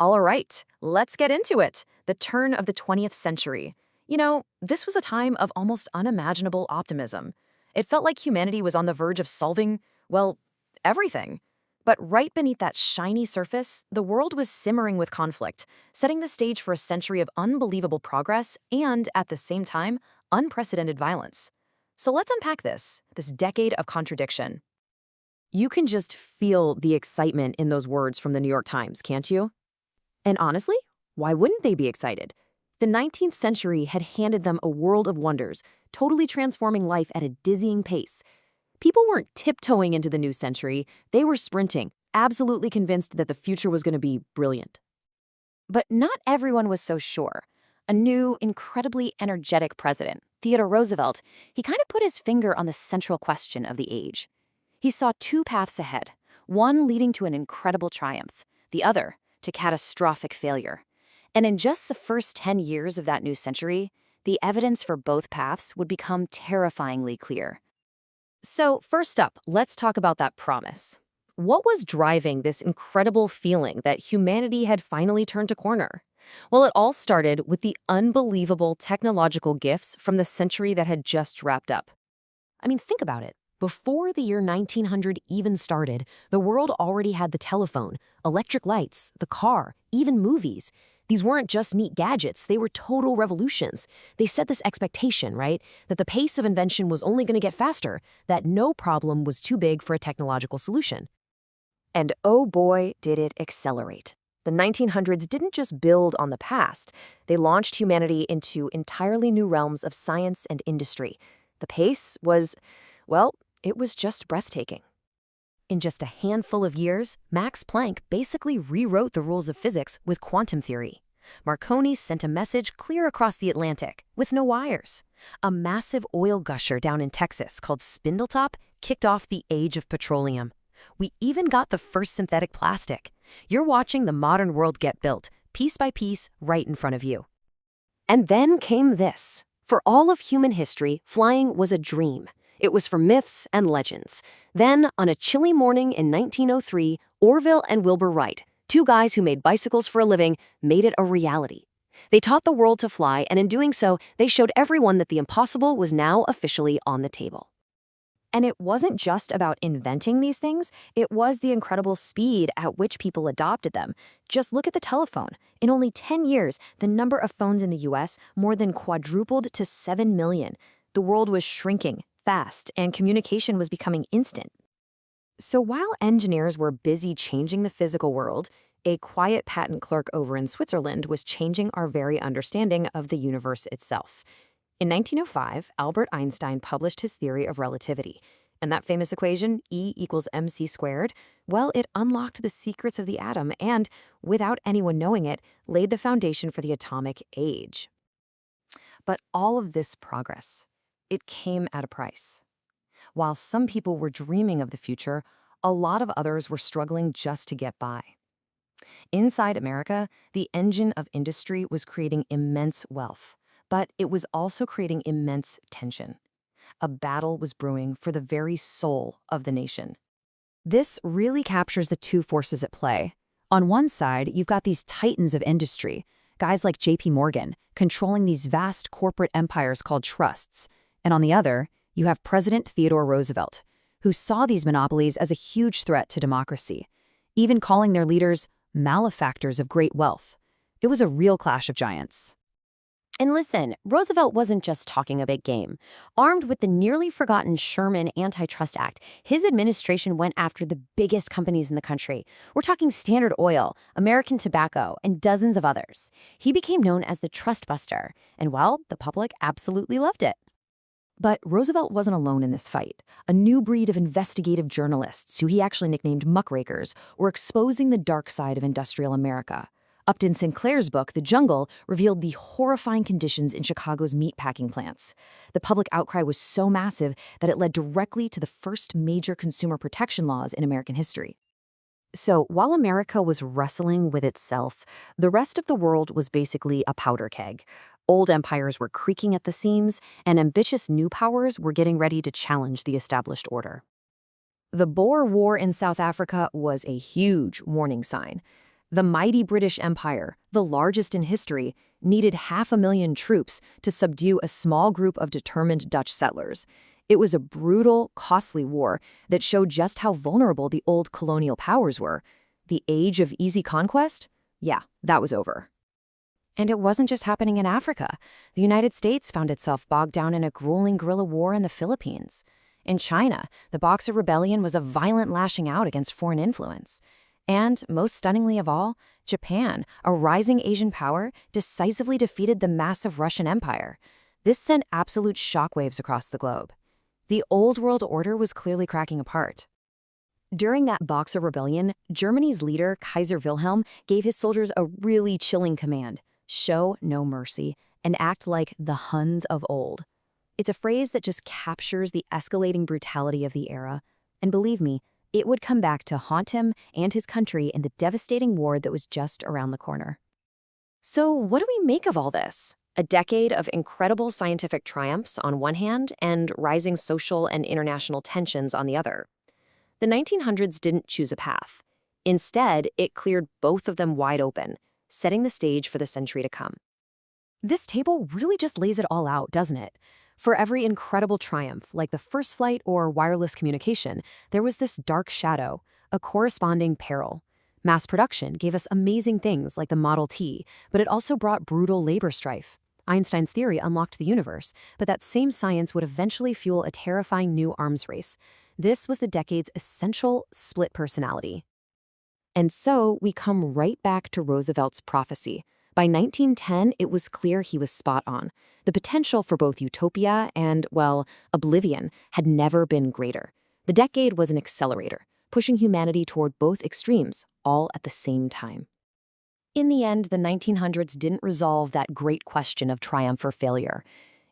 All right, let's get into it. The turn of the 20th century. This was a time of almost unimaginable optimism. It felt like humanity was on the verge of solving, well, everything. But right beneath that shiny surface, the world was simmering with conflict, setting the stage for a century of unbelievable progress and, at the same time, unprecedented violence. So let's unpack this decade of contradiction. You can just feel the excitement in those words from the New York Times, can't you? And honestly, why wouldn't they be excited? The 19th century had handed them a world of wonders, totally transforming life at a dizzying pace. People weren't tiptoeing into the new century, they were sprinting, absolutely convinced that the future was going to be brilliant. But not everyone was so sure. A new, incredibly energetic president, Theodore Roosevelt, he kind of put his finger on the central question of the age. He saw two paths ahead, one leading to an incredible triumph, the other to catastrophic failure. And in just the first 10 years of that new century, the evidence for both paths would become terrifyingly clear. So, first up, let's talk about that promise. What was driving this incredible feeling that humanity had finally turned a corner? Well, it all started with the unbelievable technological gifts from the century that had just wrapped up. I mean, think about it. Before the year 1900 even started, the world already had the telephone, electric lights, the car, even movies. These weren't just neat gadgets, they were total revolutions. They set this expectation, right, that the pace of invention was only going to get faster, that no problem was too big for a technological solution. And oh boy, did it accelerate. The 1900s didn't just build on the past, they launched humanity into entirely new realms of science and industry. The pace was, well, it was just breathtaking. In just a handful of years, Max Planck basically rewrote the rules of physics with quantum theory. Marconi sent a message clear across the Atlantic with no wires. A massive oil gusher down in Texas called Spindletop kicked off the age of petroleum. We even got the first synthetic plastic. You're watching the modern world get built, piece by piece, right in front of you. And then came this. For all of human history, flying was a dream. It was for myths and legends. Then, on a chilly morning in 1903, Orville and Wilbur Wright, two guys who made bicycles for a living, made it a reality. They taught the world to fly, and in doing so, they showed everyone that the impossible was now officially on the table. And it wasn't just about inventing these things, it was the incredible speed at which people adopted them. Just look at the telephone. In only 10 years, the number of phones in the US more than quadrupled to 7 million. The world was shrinking fast, and communication was becoming instant. So while engineers were busy changing the physical world, a quiet patent clerk over in Switzerland was changing our very understanding of the universe itself. In 1905, Albert Einstein published his theory of relativity. And that famous equation, E equals mc squared, well, it unlocked the secrets of the atom and, without anyone knowing it, laid the foundation for the atomic age. But all of this progress, it came at a price. While some people were dreaming of the future, a lot of others were struggling just to get by. Inside America, the engine of industry was creating immense wealth, but it was also creating immense tension. A battle was brewing for the very soul of the nation. This really captures the two forces at play. On one side, you've got these titans of industry, guys like J.P. Morgan, controlling these vast corporate empires called trusts. And on the other, you have President Theodore Roosevelt, who saw these monopolies as a huge threat to democracy, even calling their leaders malefactors of great wealth. It was a real clash of giants. And listen, Roosevelt wasn't just talking a big game. Armed with the nearly forgotten Sherman Antitrust Act, his administration went after the biggest companies in the country. We're talking Standard Oil, American Tobacco, and dozens of others. He became known as the Trust Buster, and well, the public absolutely loved it. But Roosevelt wasn't alone in this fight. A new breed of investigative journalists, who he actually nicknamed muckrakers, were exposing the dark side of industrial America. Upton Sinclair's book, The Jungle, revealed the horrifying conditions in Chicago's meatpacking plants. The public outcry was so massive that it led directly to the first major consumer protection laws in American history. So while America was wrestling with itself, the rest of the world was basically a powder keg. Old empires were creaking at the seams, and ambitious new powers were getting ready to challenge the established order. The Boer War in South Africa was a huge warning sign. The mighty British Empire, the largest in history, needed 500,000 troops to subdue a small group of determined Dutch settlers. It was a brutal, costly war that showed just how vulnerable the old colonial powers were. The age of easy conquest? Yeah, that was over. And it wasn't just happening in Africa. The United States found itself bogged down in a grueling guerrilla war in the Philippines. In China, the Boxer Rebellion was a violent lashing out against foreign influence. And, most stunningly of all, Japan, a rising Asian power, decisively defeated the massive Russian Empire. This sent absolute shockwaves across the globe. The old world order was clearly cracking apart. During that Boxer Rebellion, Germany's leader, Kaiser Wilhelm, gave his soldiers a really chilling command: show no mercy, and act like the Huns of old. It's a phrase that just captures the escalating brutality of the era. And believe me, it would come back to haunt him and his country in the devastating war that was just around the corner. So what do we make of all this? A decade of incredible scientific triumphs on one hand and rising social and international tensions on the other. The 1900s didn't choose a path. Instead, it cleared both of them wide open, setting the stage for the century to come. This table really just lays it all out, doesn't it? For every incredible triumph, like the first flight or wireless communication, there was this dark shadow, a corresponding peril. Mass production gave us amazing things like the Model T, but it also brought brutal labor strife. Einstein's theory unlocked the universe, but that same science would eventually fuel a terrifying new arms race. This was the decade's essential split personality. And so we come right back to Roosevelt's prophecy. By 1910, it was clear he was spot on. The potential for both utopia and, well, oblivion had never been greater. The decade was an accelerator, pushing humanity toward both extremes, all at the same time. In the end, the 1900s didn't resolve that great question of triumph or failure.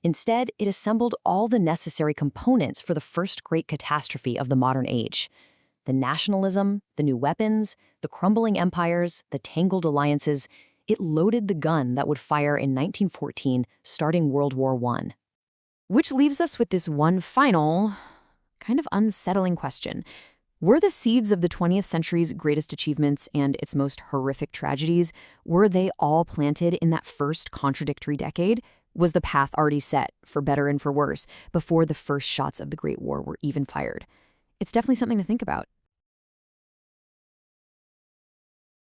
Instead, it assembled all the necessary components for the first great catastrophe of the modern age. The nationalism, the new weapons, the crumbling empires, the tangled alliances, it loaded the gun that would fire in 1914, starting World War I. Which leaves us with this one final, kind of unsettling question. Were the seeds of the 20th century's greatest achievements and its most horrific tragedies, were they all planted in that first contradictory decade? Was the path already set, for better and for worse, before the first shots of the Great War were even fired? It's definitely something to think about.